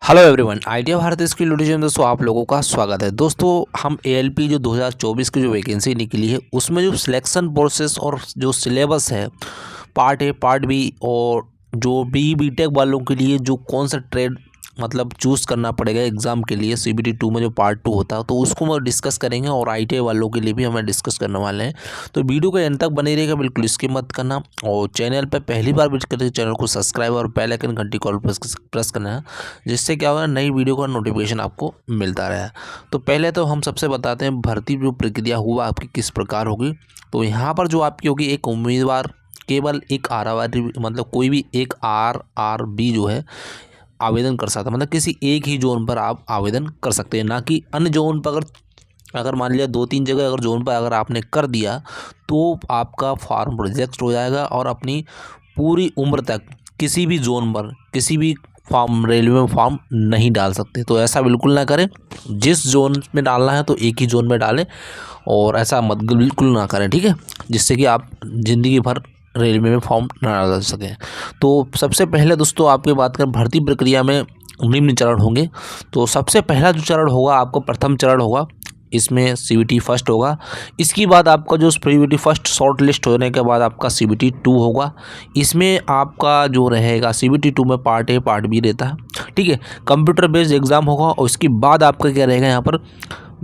Hello everyone, idea Bharat skill YouTube में दोस्तों आप लोगों का स्वागत है। दोस्तों हम एएलपी जो 2024 की जो वैकेंसी निकली है उसमें जो सिलेक्शन प्रोसेस और जो सिलेबस है पार्ट ए पार्ट बी और जो बीटेक वालों के लिए जो कौन सा ट्रेड मतलब चूज़ करना पड़ेगा एग्ज़ाम के लिए सीबीटी 2 में जो पार्ट 2 होता है तो उसको हम डिस्कस करेंगे और आईटीआई वालों के लिए भी हमें डिस्कस करने वाले हैं। तो वीडियो के एंड तक बने रहेगा, बिल्कुल स्किप मत करना। और चैनल पर पहली बार विजिट करके चैनल को सब्सक्राइब और बेल आइकन घंटी कॉल प्रेस करना है, जिससे क्या होगा नई वीडियो का नोटिफिकेशन आपको मिलता रहे। तो पहले तो हम सबसे बताते हैं भर्ती जो प्रक्रिया हुआ आपकी किस प्रकार होगी। तो यहाँ पर जो आपकी होगी एक उम्मीदवार केवल एक आरआरबी मतलब कोई भी एक आरआरबी जो है आवेदन कर सकता है, मतलब किसी एक ही जोन पर आप आवेदन कर सकते हैं, ना कि अन्य जोन पर। अगर मान लिया 2-3 जगह अगर जोन पर अगर आपने कर दिया तो आपका फॉर्म रिजेक्ट हो जाएगा और अपनी पूरी उम्र तक किसी भी जोन पर किसी भी फॉर्म रेलवे में फॉर्म नहीं डाल सकते। तो ऐसा बिल्कुल ना करें, जिस जोन में डालना है तो एक ही जोन में डालें और ऐसा मत बिल्कुल ना करें, ठीक है, जिससे कि आप ज़िंदगी भर रेलवे में फॉर्म ना डाल सकें। तो सबसे पहले दोस्तों आपकी बात करें भर्ती प्रक्रिया में निम्न चरण होंगे। तो सबसे पहला जो चरण होगा आपको प्रथम चरण होगा, इसमें सीबीटी फर्स्ट होगा। इसके बाद आपका जो सीबीटी फर्स्ट शॉर्ट लिस्ट होने के बाद आपका सीबीटी 2 होगा। इसमें आपका जो रहेगा सीबीटी 2 में पार्ट ए पार्ट बी रहता है, ठीक है। कंप्यूटर बेस्ड एग्जाम होगा और उसके बाद आपका क्या रहेगा यहाँ पर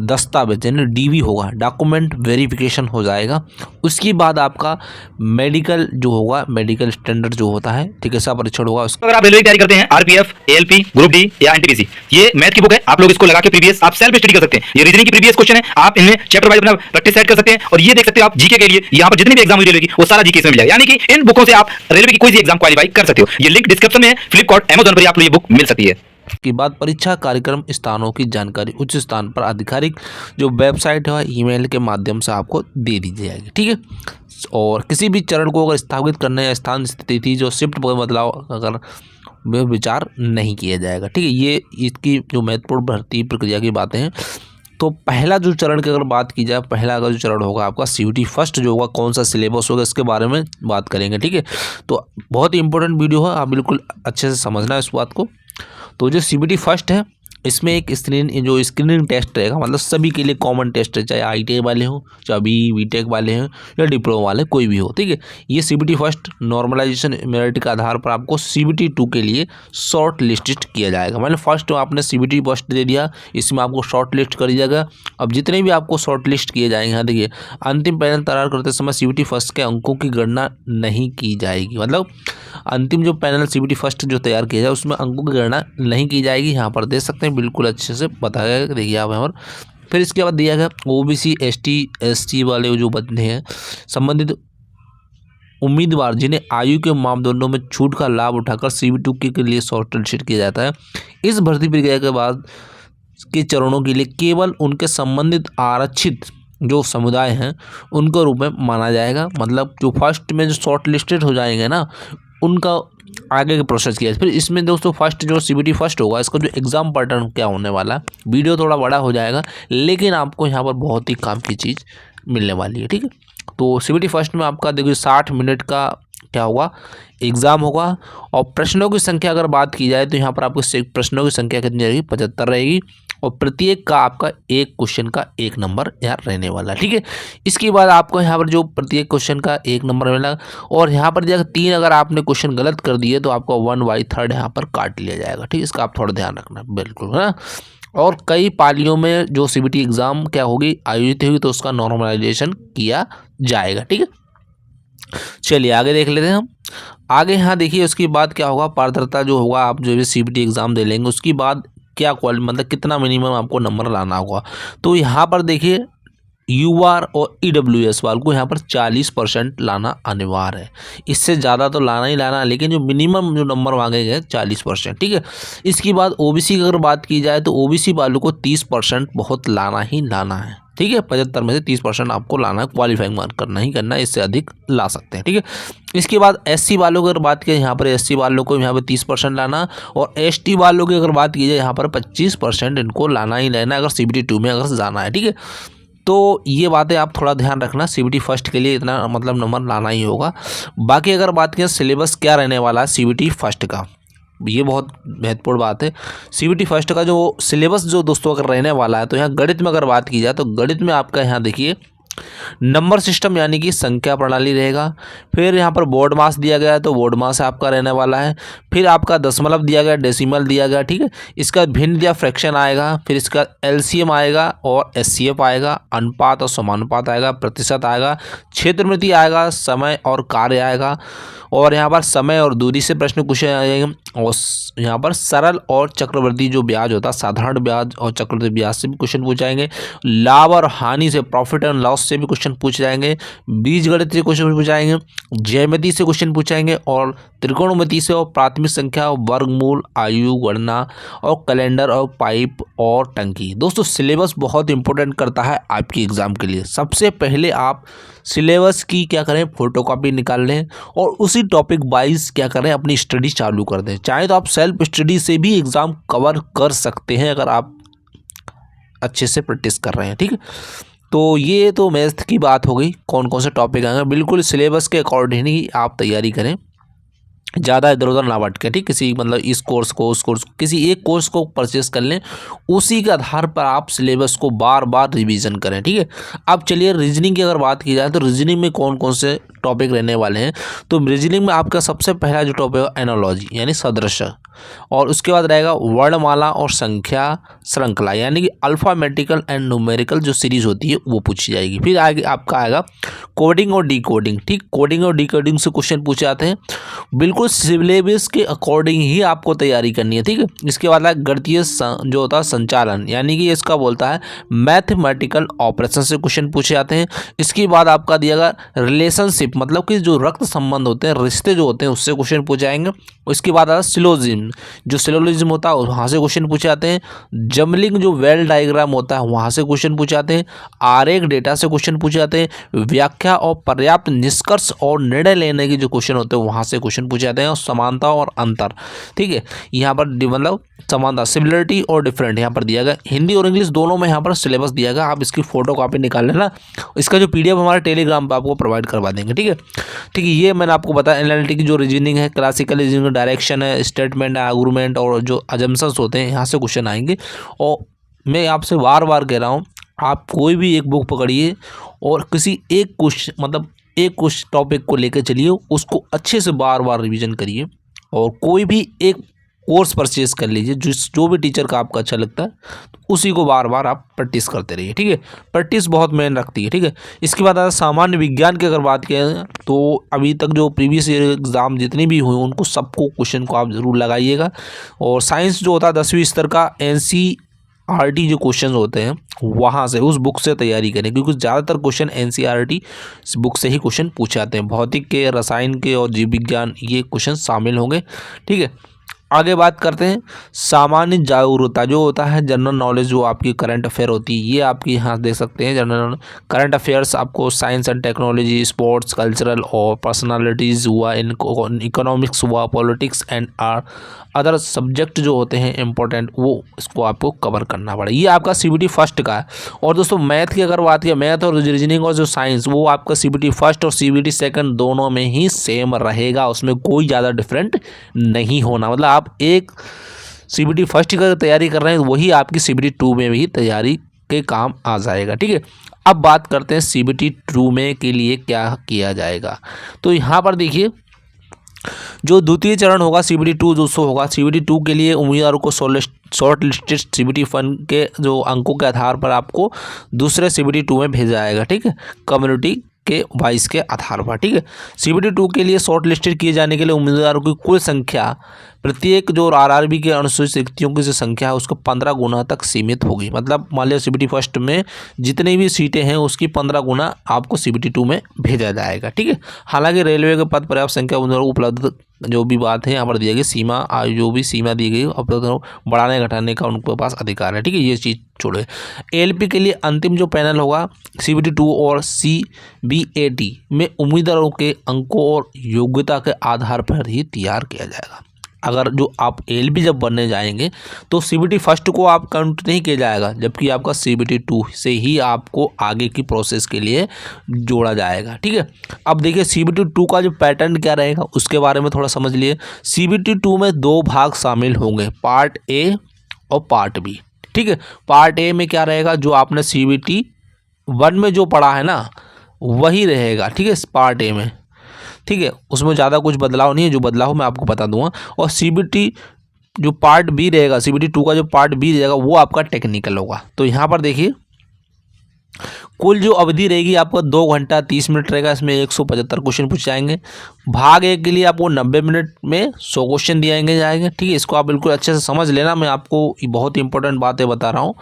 दस्तावेज यानी डीवी होगा, डॉक्यूमेंट वेरिफिकेशन हो जाएगा। उसके बाद आपका मेडिकल जो होगा, मेडिकल स्टैंडर्ड जो होता है चिकित्सा परीक्षण होगा। अगर आप रेलवे की तैयारी करते हैं आरपीएफ, एएलपी, ग्रुप डी या एनटीपीसी, ये मैथ की बुक है, आप लोग इसको लगा के प्रीवियस आप सेल्फ स्टडी कर सकते हैं। ये रीजनिंग की प्रीवियस क्वेश्चन है, आप इनमें चैप्टर वाइज अपना प्रैक्टिस सेट कर सकते हैं। और ये देख सकते हो आप जीके के लिए यहाँ पर जितनी भी एग्जाम हुई रेलवे की वो सारा जीके इसमें मिल जाएगा, यानी कि इन बुकों से आप रेलवे की कोई भी एग्जाम क्वालिफाई कर सकते हो। ये लिंक डिस्क्रिप्शन में है, फ्लिपकार्ट अमेजन पर आपको ये बुक मिल सकती है। के बाद परीक्षा कार्यक्रम स्थानों की जानकारी उच्च स्थान पर आधिकारिक जो वेबसाइट है ईमेल के माध्यम से आपको दे दी जाएगी, ठीक है। और किसी भी चरण को अगर स्थापित करने या स्थान स्थिति जो शिफ्ट बदलाव अगर विचार नहीं किया जाएगा, ठीक है। ये इसकी जो महत्वपूर्ण भर्ती प्रक्रिया की बातें हैं। तो पहला जो चरण की अगर बात की जाए, पहला अगर जो चरण होगा आपका सीबीटी फर्स्ट जो होगा, कौन सा सिलेबस होगा इसके बारे में बात करेंगे, ठीक है। तो बहुत ही इंपॉर्टेंट वीडियो है, आप बिल्कुल अच्छे से समझना इस बात को। तो जो सीबीटी फर्स्ट है इसमें एक स्क्रीनिंग टेस्ट रहेगा, मतलब सभी के लिए कॉमन टेस्ट है, चाहे आईटीआई वाले हो, चाहे बीटेक वाले हों या डिप्लोमा वाले कोई भी हो, ठीक है। ये सीबीटी फर्स्ट नॉर्मलाइजेशन मेरिट के आधार पर आपको सीबीटी 2 के लिए शॉर्ट लिस्ट किया जाएगा। मतलब फर्स्ट आपने सीबीटी फर्स्ट दे दिया, इसमें आपको शॉर्ट लिस्ट करी जाएगा। अब जितने भी आपको शॉर्ट लिस्ट किए जाएंगे, यहाँ देखिए अंतिम पैनल तैयार करते समय सीबीटी फर्स्ट के अंकों की गणना नहीं की जाएगी। मतलब अंतिम जो पैनल सीबीटी फर्स्ट जो तैयार किया जाए उसमें अंकों की गणना नहीं की जाएगी। यहाँ पर देख सकते हैं बिल्कुल अच्छे से बताया गया, देखिए आप यहाँ पर। फिर इसके बाद दिया गया ओबीसी एसटी एसटी वाले जो बंदे हैं संबंधित उम्मीदवार जिन्हें आयु के मापदंडों में छूट का लाभ उठाकर सीबीटी के लिए शॉर्ट लिस्ट किया जाता है। इस भर्ती प्रक्रिया के बाद के चरणों के लिए केवल उनके संबंधित आरक्षित जो समुदाय हैं उनके रूप में माना जाएगा। मतलब जो फर्स्ट में जो शॉर्ट लिस्टेड हो जाएंगे ना उनका आगे का प्रोसेस किया। फिर इसमें दोस्तों फर्स्ट जो सीबीटी फर्स्ट होगा इसका जो एग्ज़ाम पैटर्न क्या होने वाला है, वीडियो थोड़ा बड़ा हो जाएगा लेकिन आपको यहाँ पर बहुत ही काम की चीज़ मिलने वाली है, ठीक है। तो सीबीटी फर्स्ट में आपका देखिए 60 मिनट का क्या होगा एग्ज़ाम होगा। और प्रश्नों की संख्या अगर बात की जाए तो यहाँ पर आपको प्रश्नों की संख्या कितनी रहेगी, 75 रहेगी। और प्रत्येक का आपका एक क्वेश्चन का 1 नंबर यहाँ रहने वाला, ठीक है। इसके बाद आपको यहाँ पर जो प्रत्येक क्वेश्चन का 1 नंबर मिलेगा और यहाँ पर जगह 3 अगर आपने क्वेश्चन गलत कर दिए तो आपको 1/3 यहाँ पर काट लिया जाएगा, ठीक है। इसका आप थोड़ा ध्यान रखना बिल्कुल, है ना। और कई पालियों में जो सीबीटी एग्ज़ाम क्या होगी आयोजित होगी तो उसका नॉर्मलाइजेशन किया जाएगा, ठीक है। चलिए आगे देख लेते हैं हम। आगे यहाँ देखिए उसके बाद क्या होगा, पारदर्शिता जो होगा, आप जो भी सीबीटी एग्ज़ाम दे लेंगे उसके बाद क्या क्वालिटी मतलब कितना मिनिमम आपको नंबर लाना होगा। तो यहाँ पर देखिए यूआर और ईडब्ल्यूएस वालों को यहाँ पर 40% लाना अनिवार्य है। इससे ज़्यादा तो लाना ही लाना, लेकिन जो मिनिमम जो नंबर मांगे गए 40%, ठीक है। इसके बाद ओबीसी की अगर बात की जाए तो ओबीसी वालों को 30% बहुत लाना ही लाना है, ठीक है। 75 में से 30% आपको लाना है, क्वालिफाइंग मार्क करना ही करना है, इससे अधिक ला सकते हैं, ठीक है। इसके बाद एससी वालों की अगर बात की यहाँ पर एससी वालों को यहाँ पर 30% लाना और एसटी वालों की अगर बात की जाए यहाँ पर 25% इनको लाना ही लेना अगर सीबीटी 2 में अगर जाना है, ठीक है। तो ये बातें आप थोड़ा ध्यान रखना, सीबीटी फर्स्ट के लिए इतना मतलब नंबर लाना ही होगा। बाकी अगर बात करें सिलेबस क्या रहने वाला है सीबीटी फर्स्ट का, ये बहुत महत्वपूर्ण बात है। CBT फर्स्ट का जो सिलेबस जो दोस्तों अगर रहने वाला है, तो यहाँ गणित में अगर बात की जाए तो गणित में आपका यहाँ देखिए नंबर सिस्टम यानी कि संख्या प्रणाली रहेगा। फिर यहाँ पर बोर्ड मास दिया गया है तो बोर्ड मास आपका रहने वाला है। फिर आपका दशमलव दिया गया, डेसिमल दिया गया, ठीक है। इसका भिन्न या फ्रैक्शन आएगा। फिर इसका LCM आएगा और SCF आएगा, अनुपात और समानुपात आएगा, प्रतिशत आएगा, क्षेत्रमिति आएगा, समय और कार्य आएगा, और यहाँ पर समय और दूरी से प्रश्न पूछे जाएंगे। और यहाँ पर सरल और चक्रवृद्धि जो ब्याज होता है, साधारण ब्याज और चक्रवृद्धि ब्याज से भी क्वेश्चन पूछ जाएंगे। लाभ और हानि से, प्रॉफिट एंड लॉस से भी क्वेश्चन पूछ जाएंगे। बीजगणित से क्वेश्चन पूछ जाएंगे, ज्यामिति से क्वेश्चन पूछ जाएंगे, और त्रिकोणमिति से, और प्राथमिक संख्या, वर्गमूल, आयु गणना, और कैलेंडर, और पाइप और टंकी। दोस्तों सिलेबस बहुत इंपॉर्टेंट करता है आपकी एग्जाम के लिए। सबसे पहले आप सिलेबस की क्या करें, फोटोकॉपी निकाल लें और उसी टॉपिक वाइज क्या करें, अपनी स्टडी चालू कर दें। चाहे तो आप सेल्फ स्टडी से भी एग्ज़ाम कवर कर सकते हैं अगर आप अच्छे से प्रैक्टिस कर रहे हैं, ठीक है। तो ये तो मैथ की बात हो गई, कौन कौन से टॉपिक आएंगे, बिल्कुल सिलेबस के अकॉर्डिंग ही आप तैयारी करें, ज़्यादा इधर उधर ना भटके, ठीक। किसी मतलब इस कोर्स को उस कोर्स को, किसी एक कोर्स को परचेस कर लें, उसी के आधार पर आप सिलेबस को बार बार रिवीजन करें, ठीक है। अब चलिए रीजनिंग की अगर बात की जाए तो रीजनिंग में कौन कौन से टॉपिक रहने वाले हैं। तो रीजनिंग में आपका सबसे पहला जो टॉपिक है एनालॉजी यानी सादृश्य, और उसके बाद रहेगा वर्णमाला और संख्या श्रृंखला यानी कि अल्फ़ामेटिकल एंड न्यूमेरिकल जो सीरीज होती है वो पूछी जाएगी। फिर आगे आपका आएगा कोडिंग और डिकोडिंग, ठीक। कोडिंग और डिकोडिंग से क्वेश्चन पूछे जाते हैं, बिल्कुल सिलेबस के अकॉर्डिंग ही आपको तैयारी करनी है, ठीक है। इसके बाद है गणितीय जो होता है संचालन यानी कि इसका बोलता है मैथमेटिकल ऑपरेशन से क्वेश्चन पूछे जाते हैं। इसके बाद आपका दिया गया रिलेशनशिप मतलब कि जो रक्त संबंध होते हैं, रिश्ते जो होते हैं, उससे क्वेश्चन पूछे जाएंगे। इसके बाद आता सिलोजिज्म, जो सिलोजिज्म होता है वहाँ से क्वेश्चन पूछे जाते हैं। जमलिंग जो वेल डायग्राम होता है वहाँ से क्वेश्चन पूछे जाते हैं। आरेख डेटा से क्वेश्चन पूछे जाते हैं। व्याख्या और पर्याप्त निष्कर्ष और निर्णय लेने के जो क्वेश्चन होते हैं वहाँ से क्वेश्चन पूछे जाते हैं। और समानता और अंतर, ठीक है, यहाँ पर मतलब समानता सिमिलरिटी और डिफरेंट यहाँ पर दिया गया। हिंदी और इंग्लिश दोनों में यहाँ पर सिलेबस दिया गया, आप इसकी फोटो कॉपी निकाल लेना। इसका जो PDF हमारे टेलीग्राम पर आपको प्रोवाइड करवा देंगे, ठीक है। ठीक है, ये मैंने आपको बताया एनालिटिक की जो रीजनिंग है, क्लासिकल रीजनिंग, डायरेक्शन है, स्टेटमेंट है, आर्गुमेंट और जो अजम्पशंस होते हैं यहाँ से क्वेश्चन आएंगे। और मैं आपसे बार बार कह रहा हूँ, आप कोई भी एक बुक पकड़िए और किसी एक क्वेश्चन मतलब एक कुछ टॉपिक को लेकर चलिए, उसको अच्छे से बार बार रिवीजन करिए। और कोई भी एक कोर्स परचेज कर लीजिए जो भी टीचर का आपका अच्छा लगता है, तो उसी को बार बार आप प्रैक्टिस करते रहिए, ठीक है। प्रैक्टिस बहुत मेन रखती है, ठीक है। इसके बाद सामान्य विज्ञान की अगर बात करें तो अभी तक जो प्रीवियस ईयर एग्ज़ाम जितनी भी हुए उनको सबको क्वेश्चन को आप ज़रूर लगाइएगा। और साइंस जो होता है 10वीं स्तर का NCERT जो क्वेश्चन होते हैं वहाँ से उस बुक से तैयारी करें, क्योंकि ज़्यादातर क्वेश्चन NCERT बुक से ही क्वेश्चन पूछे जाते हैं। भौतिक के, रसायन के और जीव विज्ञान ये क्वेश्चन शामिल होंगे, ठीक है। आगे बात करते हैं सामान्य जागरूकता जो होता है, जनरल नॉलेज जो आपकी करंट अफेयर होती है, ये आपकी यहाँ देख सकते हैं। जनरल करंट अफेयर्स आपको science and technology, sports, cultural और पर्सनालिटीज़ हुआ, इकोनॉमिक्स हुआ, पॉलिटिक्स एंड अदर सब्जेक्ट जो होते हैं इंपॉर्टेंट, वो इसको आपको कवर करना पड़ेगा। ये आपका CBT फर्स्ट का है। और दोस्तों मैथ की अगर बात किया, मैथ और रीजनिंग और जो साइंस, वो आपका CBT फर्स्ट और CBT सेकंड दोनों में ही सेम रहेगा, उसमें कोई ज़्यादा डिफरेंट नहीं होना। मतलब आप एक CBT फर्स्ट की तैयारी कर रहे हैं वही आपकी CBT 2 में भी तैयारी के काम आ जाएगा, ठीक है। अब बात करते हैं CBT 2 में के लिए क्या किया जाएगा। तो यहाँ पर देखिए जो द्वितीय चरण होगा CBT 2 दोस्तों होगा, CBT 2 के लिए उम्मीदवारों को शॉर्ट लिस्टेड CBT 1 के जो अंकों के आधार पर आपको दूसरे CBT 2 में भेजा जाएगा, ठीक है, कम्युनिटी के वाइज के आधार पर, ठीक है। CBT 2 के लिए शॉर्ट लिस्टेड किए जाने के लिए उम्मीदवारों की कुल संख्या प्रत्येक जो RRB के अनुसूचित रिक्तियों की जो संख्या है उसको 15 गुना तक सीमित होगी। मतलब मान लिया CBT फर्स्ट में जितनी भी सीटें हैं उसकी 15 गुना आपको CBT 2 में भेजा जाएगा, ठीक है। हालांकि रेलवे के पद पर्याप्त संख्या उम्मीदवारों को उपलब्ध जो भी बात है यहाँ पर दिया गया सीमा, जो भी सीमा दी गई उपलब्ध बढ़ाने घटाने का उनके पास अधिकार है, ठीक है। ये चीज़ छोड़े ALP के लिए अंतिम जो पैनल होगा CBT 2 और CBAT में उम्मीदवारों के अंकों और योग्यता के आधार पर ही तैयार किया जाएगा। अगर जो आप एएलपी जब बनने जाएंगे तो CBT फर्स्ट को आप काउंट नहीं किया जाएगा, जबकि आपका CBT 2 से ही आपको आगे की प्रोसेस के लिए जोड़ा जाएगा। ठीक है, अब देखिए CBT 2 का जो पैटर्न क्या रहेगा उसके बारे में थोड़ा समझ लिए। CBT 2 में 2 भाग शामिल होंगे, पार्ट ए और पार्ट बी। ठीक है, पार्ट ए में क्या रहेगा, जो आपने CBT 1 में जो पढ़ा है ना वही रहेगा। ठीक है, पार्ट ए में। ठीक है, उसमें ज़्यादा कुछ बदलाव नहीं है, जो बदलाव मैं आपको बता दूंगा। और CBT जो पार्ट बी रहेगा, CBT 2 का जो पार्ट बी रहेगा वो आपका टेक्निकल होगा। तो यहाँ पर देखिए कुल जो अवधि रहेगी आपको 2 घंटा 30 मिनट रहेगा। इसमें 175 क्वेश्चन पूछ जाएंगे। भाग एक के लिए आपको 90 मिनट में 100 क्वेश्चन दिए जाएंगे। ठीक है, इसको आप बिल्कुल अच्छे से समझ लेना, मैं आपको बहुत इंपॉर्टेंट बातें बता रहा हूँ।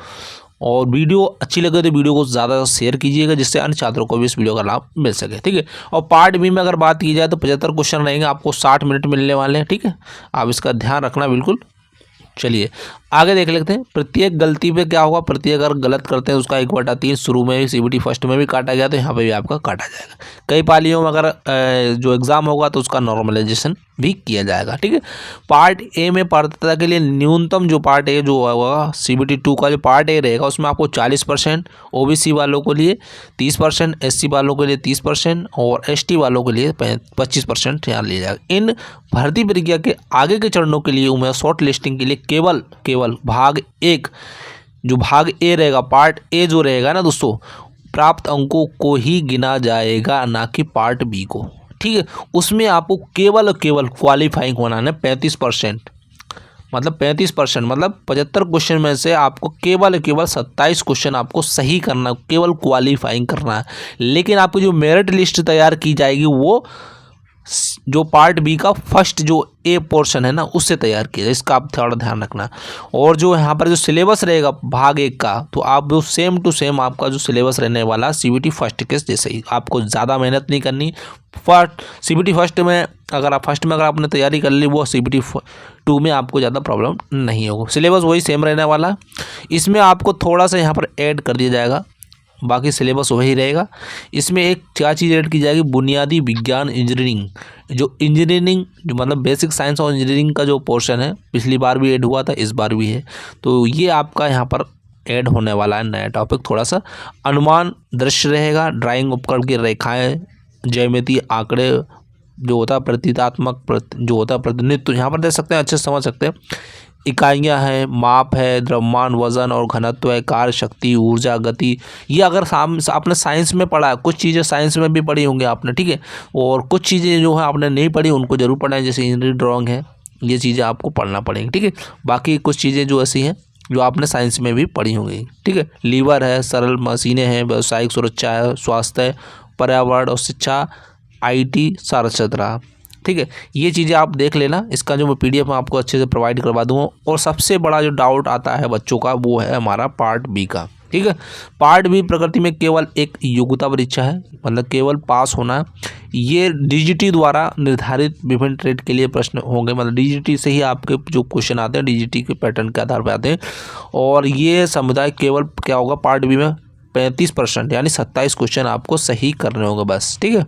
और वीडियो अच्छी लगे तो वीडियो को ज़्यादा शेयर कीजिएगा, जिससे अन्य छात्रों को भी इस वीडियो का लाभ मिल सके। ठीक है, और पार्ट बी में अगर बात की जाए तो 75 क्वेश्चन रहेंगे, आपको 60 मिनट मिलने वाले हैं। ठीक है, आप इसका ध्यान रखना बिल्कुल। चलिए आगे देख लेते हैं। प्रत्येक गलती पे क्या होगा, प्रत्येक अगर गलत करते हैं उसका 1/3 शुरू में भी CBT फर्स्ट में भी काटा गया तो यहाँ पे भी आपका काटा जाएगा। कई पालियों में अगर जो एग्ज़ाम होगा तो उसका नॉर्मलाइजेशन भी किया जाएगा। ठीक है, पार्ट ए में पात्रता के लिए न्यूनतम जो पार्ट ए जो होगा CBT 2 का जो पार्ट ए रहेगा उसमें आपको 40%, OBC वालों के लिए 30%, SC वालों के लिए 30% और ST वालों के लिए 25% यहाँ लिया जाएगा। इन भर्ती प्रक्रिया के आगे के चरणों के लिए उम्मीदवार शॉर्ट लिस्टिंग के लिए केवल भाग एक जो भाग ए रहेगा, पार्ट ए जो रहेगा ना दोस्तों, प्राप्त अंकों को ही गिना जाएगा, ना कि पार्ट बी को। ठीक है, उसमें आपको केवल क्वालिफाइंग होना है 35%, मतलब 35%, मतलब 75 क्वेश्चन में से आपको केवल 27 क्वेश्चन आपको सही करना, केवल क्वालिफाइंग करना है। लेकिन आपकी जो मेरिट लिस्ट तैयार की जाएगी वो जो पार्ट बी का फर्स्ट जो ए पोर्शन है ना उससे तैयार किया जाए, इसका आप थोड़ा ध्यान रखना। और जो यहाँ पर जो सिलेबस रहेगा भाग एक का, तो आप जो सेम टू सेम आपका जो सिलेबस रहने वाला CBT फर्स्ट के जैसे ही, आपको ज़्यादा मेहनत नहीं करनी। CBT फर्स्ट में अगर आपने तैयारी कर ली, वो CBT 2 में आपको ज़्यादा प्रॉब्लम नहीं होगा। सिलेबस वही सेम रहने वाला, इसमें आपको थोड़ा सा यहाँ पर ऐड कर दिया जाएगा, बाकी सिलेबस वही रहेगा। इसमें एक क्या चीज़ ऐड की जाएगी, बुनियादी विज्ञान इंजीनियरिंग, जो मतलब बेसिक साइंस और इंजीनियरिंग का जो पोर्शन है, पिछली बार भी ऐड हुआ था, इस बार भी है, तो ये आपका यहाँ पर ऐड होने वाला है नया टॉपिक। थोड़ा सा अनुमान दृश्य रहेगा, ड्राइंग उपकरण की रेखाएं, ज्यामिति, आंकड़े जो होता है, प्रतीकात्मक जो होता है प्रतिनिधित्व, यहाँ पर देख सकते हैं, अच्छे से समझ सकते हैं। इकाइयाँ हैं, माप है, द्रव्यमान, वजन और घनत्व है, कार्य शक्ति, ऊर्जा, गति। ये अगर आपने साइंस में पढ़ा है, कुछ चीज़ें साइंस में भी पढ़ी होंगी आपने। ठीक है, और कुछ चीज़ें जो है आपने नहीं पढ़ी उनको जरूर पढ़ना है, जैसे इंजीनियरिंग ड्राइंग है, ये चीज़ें आपको पढ़ना पड़ेंगी। ठीक है, बाकी कुछ चीज़ें जो ऐसी हैं जो आपने साइंस में भी पढ़ी होंगी। ठीक है, लीवर है, सरल मशीनें हैं, व्यावसायिक सुरक्षा है, स्वास्थ्य है, पर्यावरण और शिक्षा, IT साक्षरता। ठीक है, ये चीज़ें आप देख लेना, इसका जो मैं PDF में आपको अच्छे से प्रोवाइड करवा दूँगा। और सबसे बड़ा जो डाउट आता है बच्चों का वो है हमारा पार्ट बी का। ठीक है, पार्ट बी प्रकृति में केवल एक योग्यता परीक्षा है, मतलब केवल पास होना है। ये DGT द्वारा निर्धारित विभिन्न ट्रेड के लिए प्रश्न होंगे, मतलब DGT से ही आपके जो क्वेश्चन आते हैं DGT के पैटर्न के आधार पर आते हैं। और ये समुदाय केवल क्या होगा, पार्ट बी में 35% यानी 27 क्वेश्चन आपको सही करने होंगे बस। ठीक है,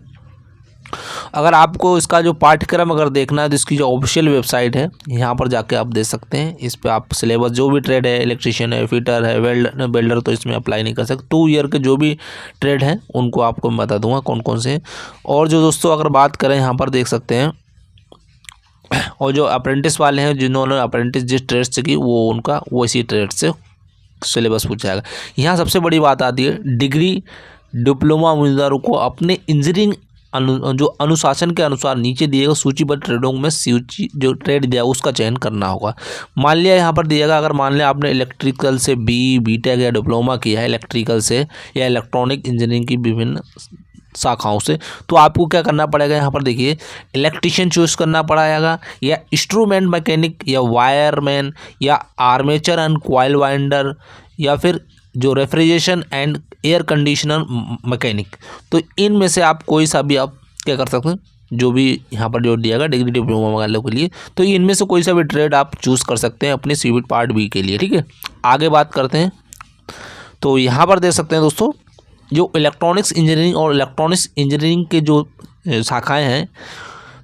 अगर आपको इसका जो पाठ्यक्रम अगर देखना है तो इसकी जो ऑफिशियल वेबसाइट है यहाँ पर जाके आप देख सकते हैं। इस पे आप सिलेबस जो भी ट्रेड है, इलेक्ट्रीशियन है, फिटर है, वेल्डर तो इसमें अप्लाई नहीं कर सकते। 2 ईयर के जो भी ट्रेड हैं उनको आपको मैं बता दूंगा कौन कौन से। और जो दोस्तों अगर बात करें यहाँ पर देख सकते हैं, और जो अप्रेंटिस वाले हैं जिन्होंने अप्रेंटिस जिस ट्रेड से की वो उनका वो इसी ट्रेड से सिलेबस पूछा जाएगा। यहाँ सबसे बड़ी बात आती है, डिग्री डिप्लोमा उम्मीदवारों को अपने इंजीनियरिंग जो अनुशासन के अनुसार नीचे दिए गए सूचीबद्ध ट्रेडों में सूची जो ट्रेड दिया उसका चयन करना होगा। मान लिया यहाँ पर दिएगा, अगर मान लिया आपने इलेक्ट्रिकल से BTech या डिप्लोमा किया है इलेक्ट्रिकल से या इलेक्ट्रॉनिक इंजीनियरिंग की विभिन्न शाखाओं से, तो आपको क्या करना पड़ेगा, यहाँ पर देखिए इलेक्ट्रीशियन चूज करना पड़ेगा, या इंस्ट्रूमेंट मैकेनिक, या वायरमैन, या आर्मेचर एंड कॉइल वाइंडर, या फिर जो refrigeration and air conditioner mechanic. तो इनमें से आप कोई सा भी आप क्या कर सकते हैं, जो भी यहाँ पर जो दिया गया डिग्री डिप्लोमा वालों के लिए, तो इनमें से कोई सा भी ट्रेड आप चूज़ कर सकते हैं अपने CBT पार्ट बी के लिए। ठीक है, आगे बात करते हैं। तो यहाँ पर देख सकते हैं दोस्तों, जो इलेक्ट्रॉनिक्स इंजीनियरिंग और इलेक्ट्रॉनिक्स इंजीनियरिंग के जो शाखाएँ हैं,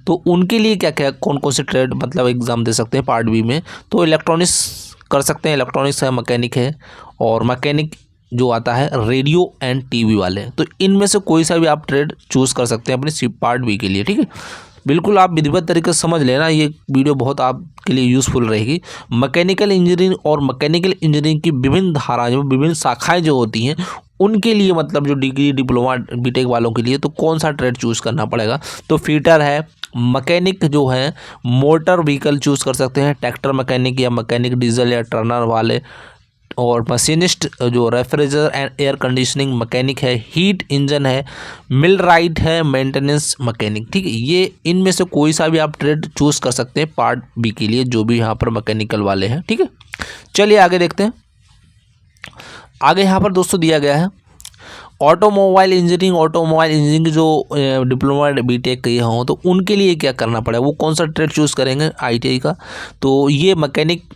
तो उनके लिए क्या क्या कौन कौन से ट्रेड मतलब एग्ज़ाम दे सकते हैं पार्ट बी में। तो इलेक्ट्रॉनिक्स कर सकते हैं, इलेक्ट्रॉनिक्स है, मैकेनिक है, और मैकेनिक जो आता है रेडियो एंड टीवी वाले। तो इनमें से कोई सा भी आप ट्रेड चूज़ कर सकते हैं अपनी पार्ट बी के लिए, ठीक है। बिल्कुल आप विधिवत तरीके से समझ लेना, ये वीडियो बहुत आपके लिए यूज़फुल रहेगी। मैकेनिकल इंजीनियरिंग और मैकेनिकल इंजीनियरिंग की विभिन्न धाराएं, विभिन्न शाखाएं जो होती हैं, उनके लिए मतलब जो डिग्री डिप्लोमा बीटेक वालों के लिए तो कौन सा ट्रेड चूज़ करना पड़ेगा। तो फिटर है, मैकेनिक जो है मोटर व्हीकल चूज़ कर सकते हैं, ट्रैक्टर मैकेनिक या मैकेनिक डीजल या टर्नर वाले, और मशीनिस्ट जो refrigerator and air conditioning mechanic है, हीट इंजन है, मिल राइट है, मेंटेनेंस मैकेनिक, ठीक है। ये इनमें से कोई सा भी आप ट्रेड चूज़ कर सकते हैं पार्ट बी के लिए, जो भी यहाँ पर मैकेनिकल वाले हैं, ठीक है। चलिए आगे देखते हैं। आगे यहाँ पर दोस्तों दिया गया है ऑटोमोबाइल इंजीनियरिंग जो डिप्लोमा बीटेक किए हों तो उनके लिए क्या करना पड़ेगा, वो कौन सा ट्रेड चूज़ करेंगे आईटीआई का। तो ये मैकेनिक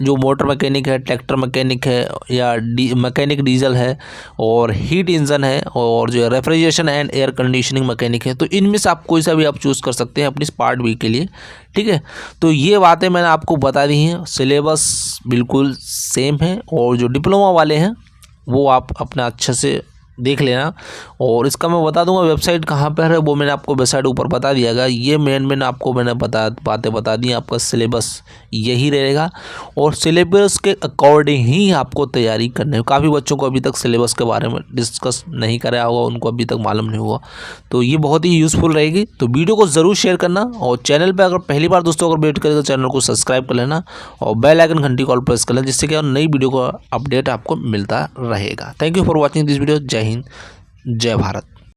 जो मोटर मैकेनिक है, ट्रैक्टर मैकेनिक है, या मैकेनिक डीजल है, और हीट इंजन है, और जो refrigeration and air conditioning mechanic है। तो इनमें से आप कोई सा भी आप चूज़ कर सकते हैं अपनी पार्ट बी के लिए, ठीक है। तो ये बातें मैंने आपको बता दी हैं, सिलेबस बिल्कुल सेम है, और जो डिप्लोमा वाले हैं वो आप अपना अच्छे से देख लेना। और इसका मैं बता दूंगा वेबसाइट कहाँ पर है, वो मैंने आपको वेबसाइट ऊपर बता दिया गया। ये मैंने आपको बातें बता दी। आपका सिलेबस यही रहेगा, और सिलेबस के अकॉर्डिंग ही आपको तैयारी करनी है। काफ़ी बच्चों को अभी तक सिलेबस के बारे में डिस्कस नहीं कराया होगा, उनको अभी तक मालूम नहीं हुआ, तो ये बहुत ही यूज़फुल रहेगी। तो वीडियो को ज़रूर शेयर करना, और चैनल पर अगर पहली बार दोस्तों अगर वेट करें तो चैनल को सब्सक्राइब कर लेना, और बेल आइकन घंटी कॉल प्रेस कर लेना, जिससे कि नई वीडियो का अपडेट आपको मिलता रहेगा। Thank you for watching this video. जय हिंद, जय भारत।